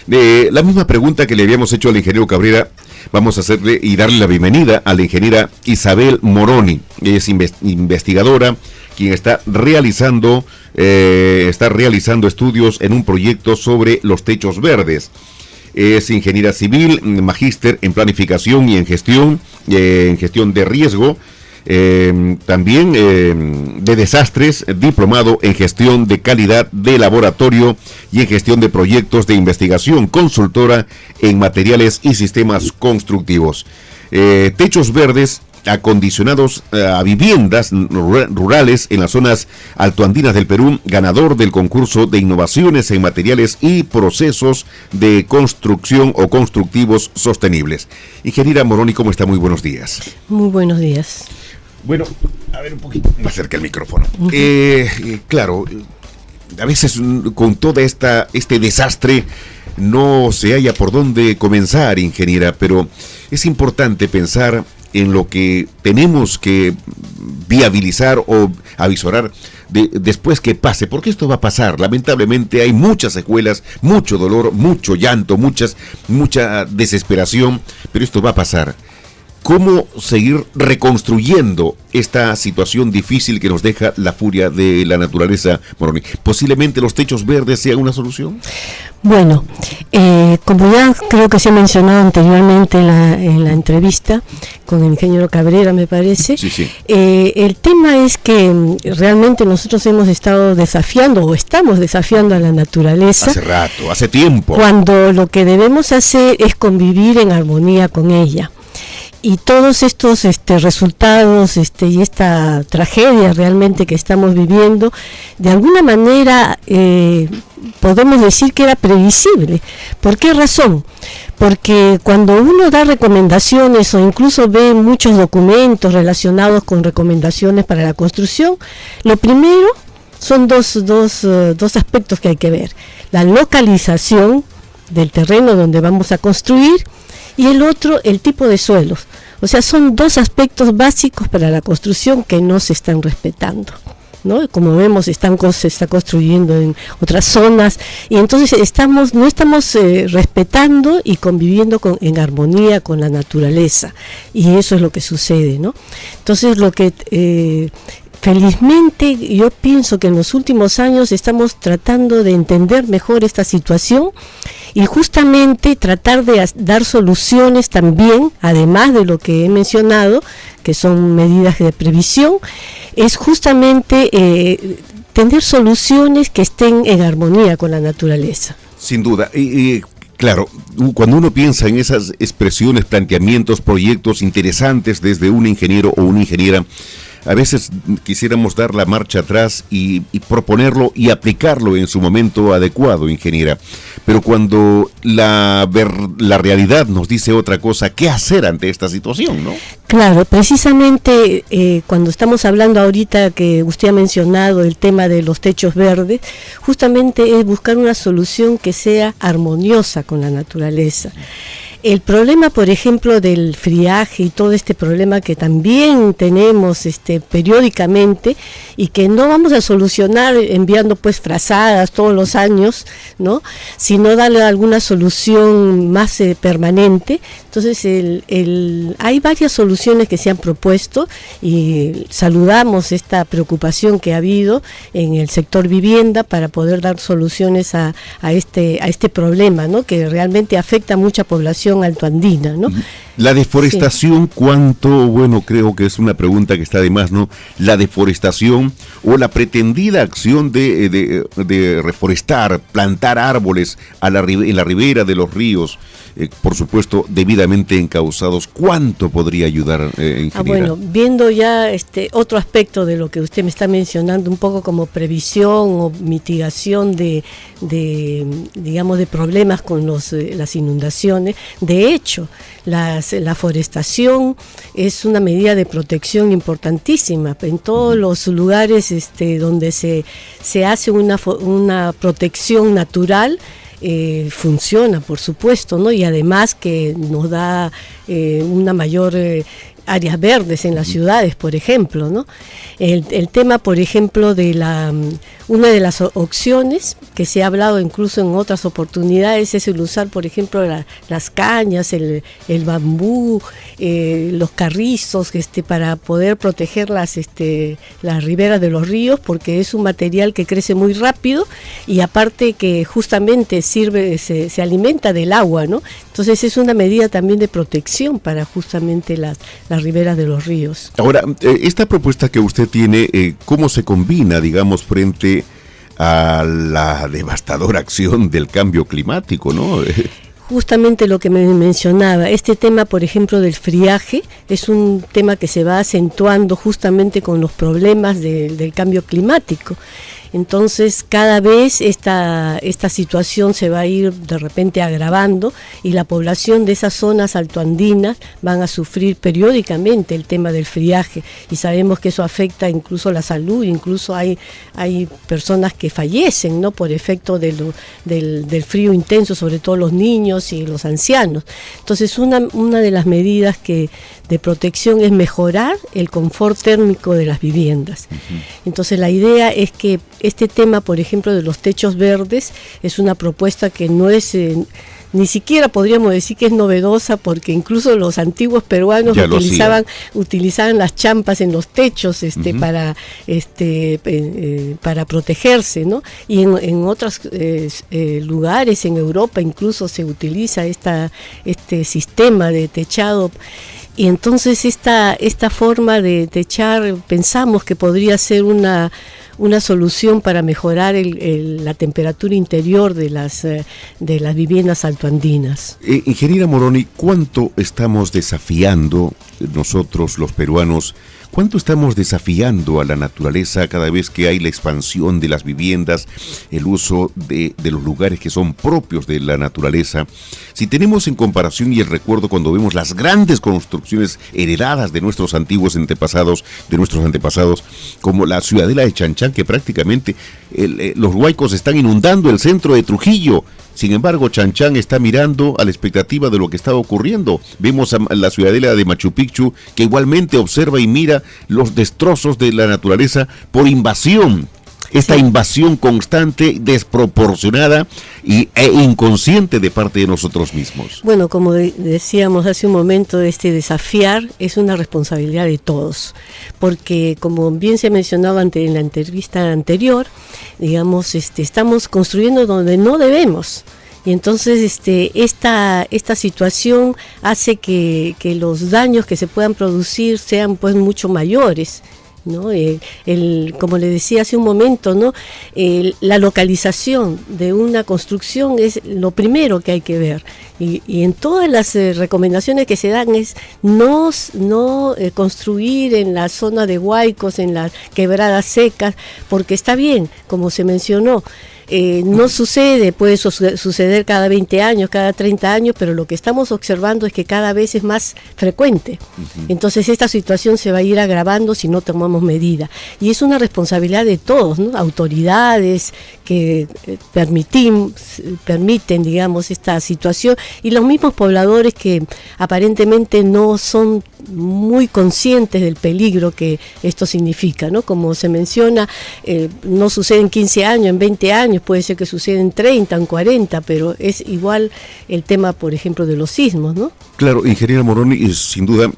La misma pregunta que le habíamos hecho al ingeniero Cabrera, vamos a hacerle y darle la bienvenida a la ingeniera Isabel Moroni. Ella es investigadora, quien está realizando estudios en un proyecto sobre los techos verdes. Es ingeniera civil, magíster en planificación y en gestión de riesgo. También de desastres, diplomado en gestión de calidad de laboratorio y en gestión de proyectos de investigación, consultora en materiales y sistemas constructivos. Techos verdes acondicionados a viviendas rurales en las zonas altoandinas del Perú, ganador del concurso de innovaciones en materiales y procesos de construcción o constructivos sostenibles. Ingeniera Moroni, ¿cómo está? Muy buenos días. Muy buenos días. Bueno, a ver un poquito más cerca el micrófono. Claro, a veces con toda este desastre no se halla por dónde comenzar, ingeniera, pero es importante pensar en lo que tenemos que viabilizar o avisorar después que pase, porque esto va a pasar. Lamentablemente hay muchas secuelas, mucho dolor, mucho llanto, mucha desesperación, pero esto va a pasar. ¿Cómo seguir reconstruyendo esta situación difícil que nos deja la furia de la naturaleza, Moroni? ¿Posiblemente los techos verdes sean una solución? Bueno, como ya creo que se ha mencionado anteriormente en la entrevista con el ingeniero Cabrera, me parece, sí. El tema es que realmente nosotros hemos estado desafiando o estamos desafiando a la naturaleza. Hace rato, hace tiempo. Cuando lo que debemos hacer es convivir en armonía con ella. Y todos estos resultados y esta tragedia realmente que estamos viviendo, de alguna manera podemos decir que era previsible. ¿Por qué razón? Porque cuando uno da recomendaciones o incluso ve muchos documentos relacionados con recomendaciones para la construcción, lo primero son dos aspectos que hay que ver. La localización del terreno donde vamos a construir, y el otro, el tipo de suelos. O sea, son dos aspectos básicos para la construcción que no se están respetando, ¿no? Como vemos, se está construyendo en otras zonas, y entonces no estamos respetando y conviviendo en armonía con la naturaleza, y eso es lo que sucede, ¿no? Entonces, felizmente yo pienso que en los últimos años estamos tratando de entender mejor esta situación y justamente tratar de dar soluciones también, además de lo que he mencionado, que son medidas de previsión, es justamente tener soluciones que estén en armonía con la naturaleza. Sin duda, claro, cuando uno piensa en esas expresiones, planteamientos, proyectos interesantes desde un ingeniero o una ingeniera, a veces quisiéramos dar la marcha atrás y proponerlo y aplicarlo en su momento adecuado, ingeniera. Pero cuando la realidad nos dice otra cosa, ¿qué hacer ante esta situación, no? Claro, precisamente cuando estamos hablando ahorita que usted ha mencionado el tema de los techos verdes, justamente es buscar una solución que sea armoniosa con la naturaleza. El problema, por ejemplo, del friaje y todo este problema que también tenemos periódicamente y que no vamos a solucionar enviando pues frazadas todos los años, ¿no? Sino darle alguna solución más permanente. Entonces hay varias soluciones que se han propuesto y saludamos esta preocupación que ha habido en el sector vivienda para poder dar soluciones a este problema, ¿no? Que realmente afecta a mucha población altoandina, ¿no? La deforestación, sí. ¿Cuánto? Bueno, creo que es una pregunta que está de más, ¿no? La deforestación o la pretendida acción de reforestar, plantar árboles en la ribera de los ríos, por supuesto, debidamente encauzados, ¿cuánto podría ayudar, ingeniera? Bueno, viendo ya otro aspecto de lo que usted me está mencionando, un poco como previsión o mitigación de problemas con las inundaciones. De hecho, la forestación es una medida de protección importantísima. En todos los lugares donde se hace una protección natural, funciona, por supuesto, ¿no? Y además que nos da una mayor áreas verdes en las ciudades, por ejemplo, ¿no? El tema, por ejemplo, de Una de las opciones que se ha hablado incluso en otras oportunidades es el usar, por ejemplo, las cañas, el bambú, los carrizos, para poder proteger las riberas de los ríos, porque es un material que crece muy rápido y aparte que justamente se alimenta del agua, ¿no? Entonces es una medida también de protección para justamente las riberas de los ríos. Ahora, esta propuesta que usted tiene, ¿cómo se combina, digamos, frente a la devastadora acción del cambio climático, ¿no? Justamente lo que me mencionaba, este tema, por ejemplo, del friaje, es un tema que se va acentuando justamente con los problemas del cambio climático. Entonces cada vez esta situación se va a ir de repente agravando y la población de esas zonas altoandinas van a sufrir periódicamente el tema del friaje y sabemos que eso afecta incluso la salud, incluso hay personas que fallecen, ¿no?, por efecto del frío intenso, sobre todo los niños y los ancianos. Entonces una de las medidas de protección es mejorar el confort térmico de las viviendas. Uh-huh. Entonces la idea es que este tema, por ejemplo, de los techos verdes, es una propuesta que no es, ni siquiera podríamos decir que es novedosa, porque incluso los antiguos peruanos utilizaban las champas en los techos uh-huh. para protegerse, ¿no? Y en otros lugares, en Europa incluso se utiliza este sistema de techado. Y entonces esta forma de techar pensamos que podría ser una solución para mejorar la temperatura interior de las viviendas altoandinas. Ingeniera Moroni, ¿cuánto estamos desafiando nosotros los peruanos? ¿Cuánto estamos desafiando a la naturaleza cada vez que hay la expansión de las viviendas, el uso de los lugares que son propios de la naturaleza? Si tenemos en comparación y el recuerdo cuando vemos las grandes construcciones heredadas de nuestros antiguos antepasados, como la ciudadela de Chanchán, que prácticamente los huaicos están inundando el centro de Trujillo. Sin embargo, Chanchán está mirando a la expectativa de lo que está ocurriendo. Vemos a la ciudadela de Machu Picchu, que igualmente observa y mira los destrozos de la naturaleza por invasión. Esta invasión constante, desproporcionada e inconsciente de parte de nosotros mismos. Bueno, como decíamos hace un momento, desafiar es una responsabilidad de todos, porque como bien se ha mencionado en la entrevista anterior, digamos, estamos construyendo donde no debemos. Y entonces esta situación hace que los daños que se puedan producir sean pues mucho mayores, ¿no? Como le decía hace un momento, ¿no? La localización de una construcción es lo primero que hay que ver. Y en todas las recomendaciones que se dan es no construir en la zona de huaicos, en las quebradas secas, porque está bien, como se mencionó, no sucede, puede suceder cada 20 años, cada 30 años, pero lo que estamos observando es que cada vez es más frecuente. Uh-huh. Entonces esta situación se va a ir agravando si no tomamos medida. Y es una responsabilidad de todos, ¿no? Autoridades que permiten, digamos, esta situación, y los mismos pobladores que aparentemente no son muy conscientes del peligro que esto significa, ¿no? Como se menciona, no sucede en 15 años, en 20 años, puede ser que suceda en 30, en 40, pero es igual el tema, por ejemplo, de los sismos, ¿no? Claro, ingeniera Moroni, sin duda,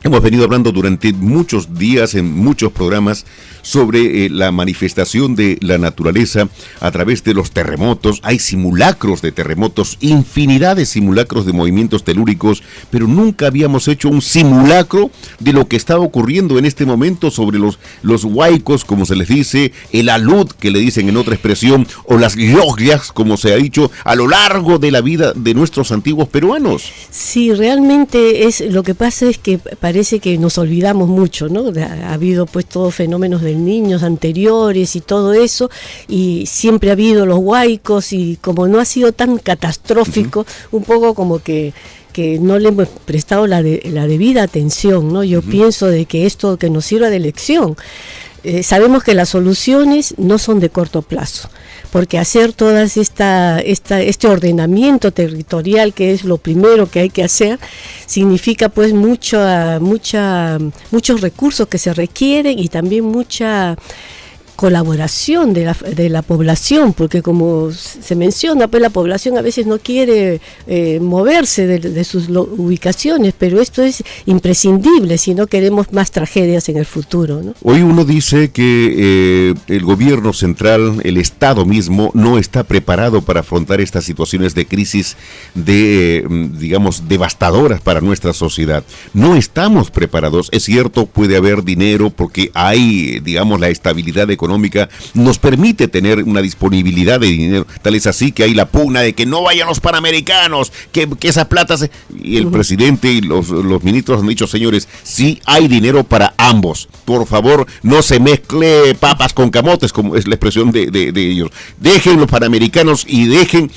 hemos venido hablando durante muchos días en muchos programas sobre la manifestación de la naturaleza a través de los terremotos. Hay simulacros de terremotos, infinidad de simulacros de movimientos telúricos, pero nunca habíamos hecho un simulacro de lo que está ocurriendo en este momento sobre los huaicos, como se les dice, el alud, que le dicen en otra expresión, o las logias, como se ha dicho, a lo largo de la vida de nuestros antiguos peruanos. Sí, realmente lo que pasa es que parece que nos olvidamos mucho, ¿no? Ha habido pues todos fenómenos de niños anteriores y todo eso, y siempre ha habido los huaicos, y como no ha sido tan catastrófico, uh-huh. un poco como que no le hemos prestado la debida atención, ¿no? Yo uh-huh. pienso de que esto que nos sirva de lección. Sabemos que las soluciones no son de corto plazo, porque hacer todas este ordenamiento territorial, que es lo primero que hay que hacer, significa pues muchos recursos que se requieren, y también mucha colaboración de la población, porque como se menciona, pues la población a veces no quiere moverse de sus ubicaciones, pero esto es imprescindible si no queremos más tragedias en el futuro, ¿no? Hoy uno dice que el gobierno central, el Estado mismo, no está preparado para afrontar estas situaciones de crisis digamos, devastadoras para nuestra sociedad. No estamos preparados. Es cierto, puede haber dinero porque hay, digamos, la estabilidad económica nos permite tener una disponibilidad de dinero. Tal es así que hay la pugna de que no vayan los panamericanos, que esa plata y el presidente y los ministros han dicho, señores, sí hay dinero para ambos. Por favor, no se mezcle papas con camotes, como es la expresión de ellos. Dejen los panamericanos y dejen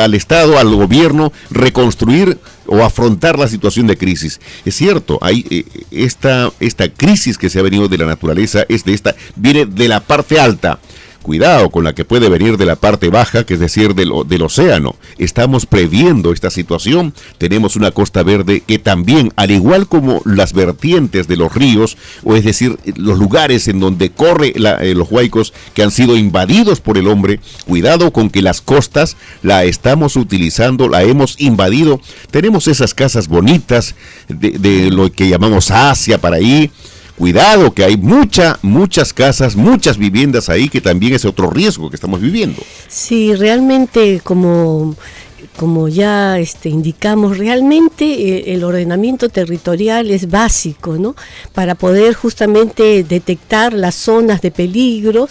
al Estado, al gobierno, reconstruir o afrontar la situación de crisis. Es cierto, hay esta crisis que se ha venido de la naturaleza, viene de la parte alta. Cuidado con la que puede venir de la parte baja, que es decir, del océano. Estamos previendo esta situación. Tenemos una costa verde que también, al igual como las vertientes de los ríos, o es decir, los lugares en donde corre los huaicos que han sido invadidos por el hombre, cuidado con que las costas la estamos utilizando, la hemos invadido. Tenemos esas casas bonitas de lo que llamamos Asia para ahí. Cuidado que hay muchas casas, muchas viviendas ahí, que también es otro riesgo que estamos viviendo. Sí, realmente como ya indicamos, realmente el ordenamiento territorial es básico, ¿no? Para poder justamente detectar las zonas de peligro,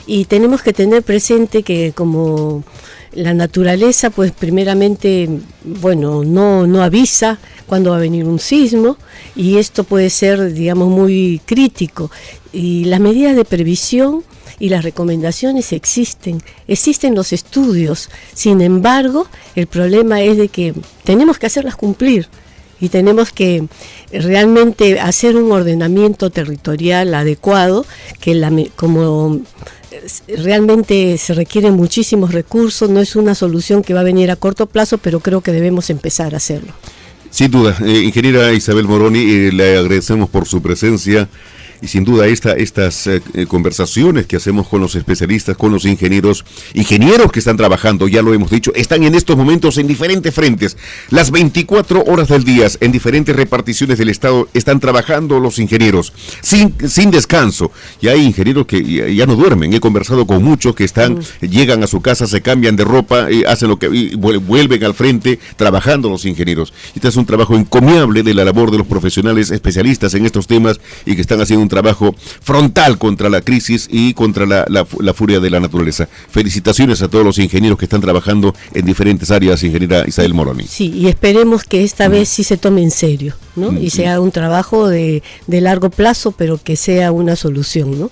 y tenemos que tener presente que como la naturaleza, pues primeramente, bueno, no avisa cuándo va a venir un sismo, y esto puede ser, digamos, muy crítico. Y las medidas de previsión y las recomendaciones existen los estudios. Sin embargo, el problema es de que tenemos que hacerlas cumplir y tenemos que realmente hacer un ordenamiento territorial adecuado, que como realmente se requieren muchísimos recursos, no es una solución que va a venir a corto plazo, pero creo que debemos empezar a hacerlo. Sin duda, ingeniera Isabel Moroni, le agradecemos por su presencia. Y sin duda estas conversaciones que hacemos con los especialistas, con los ingenieros que están trabajando, ya lo hemos dicho, están en estos momentos en diferentes frentes. Las 24 horas del día, en diferentes reparticiones del Estado, están trabajando los ingenieros, sin descanso. Y hay ingenieros que ya no duermen. He conversado con muchos que llegan a su casa, se cambian de ropa, hacen y vuelven al frente, trabajando los ingenieros. Este es un trabajo encomiable de la labor de los profesionales especialistas en estos temas y que están haciendo un trabajo frontal contra la crisis y contra la furia de la naturaleza. Felicitaciones a todos los ingenieros que están trabajando en diferentes áreas, ingeniera Isabel Moroni. Sí, y esperemos que esta vez sí se tome en serio, ¿no? Y sea un trabajo de largo plazo, pero que sea una solución, ¿no?